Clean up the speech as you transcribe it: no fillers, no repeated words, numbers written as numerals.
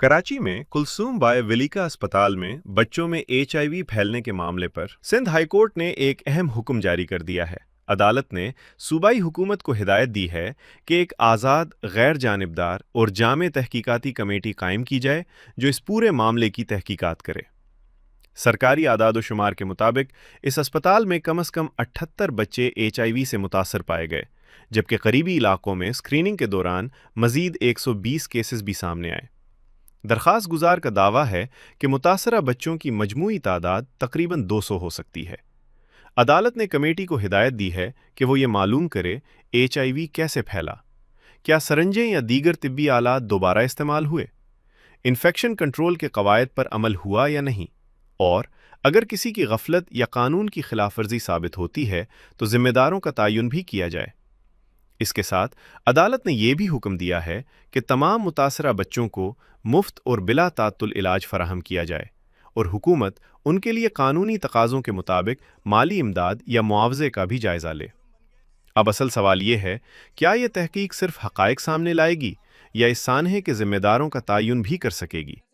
कराची में कुलसूम बाय विलिका अस्पताल में बच्चों में एचआईवी फैलने के मामले पर सिंध हाईकोर्ट ने एक अहम हुक्म जारी कर दिया है। अदालत ने सूबाई हुकूमत को हिदायत दी है कि एक आज़ाद, गैर जानिबदार और जामे तहकीकाती कमेटी कायम की जाए जो इस पूरे मामले की तहकीकात करे। सरकारी आदाद-ओ-शुमार के मुताबिक इस अस्पताल में कम अज़ कम 78 बच्चे एचआईवी से मुतासर पाए गए, जबकि करीबी इलाकों में स्क्रीनिंग के दौरान मज़ीद 120 केसेस भी सामने आए। दरख्वास्त गुजार का दावा है कि मुतासरा बच्चों की मजमूई तादाद तकरीबन 200 हो सकती है। अदालत ने कमेटी को हिदायत दी है कि वो ये मालूम करे एचआईवी कैसे फैला, क्या सरंजें या दीगर तिब्बी आलात दोबारा इस्तेमाल हुए, इन्फेक्शन कंट्रोल के कवायद पर अमल हुआ या नहीं, और अगर किसी की गफलत या कानून की खिलाफवर्जी साबित होती है तो जिम्मेदारों का तयन भी किया जाए। इसके साथ अदालत ने यह भी हुक्म दिया है कि तमाम मुतासरा बच्चों को मुफ्त और बिला तात्तुल इलाज फराहम किया जाए और हुकूमत उनके लिए कानूनी तकाज़ों के मुताबिक माली इमदाद या मुआवजे का भी जायज़ा ले। अब असल सवाल ये है, क्या यह तहकीक सिर्फ हक़ाइक़ सामने लाएगी या इस सानहे के ज़िम्मेदारों का तयन भी कर सकेगी?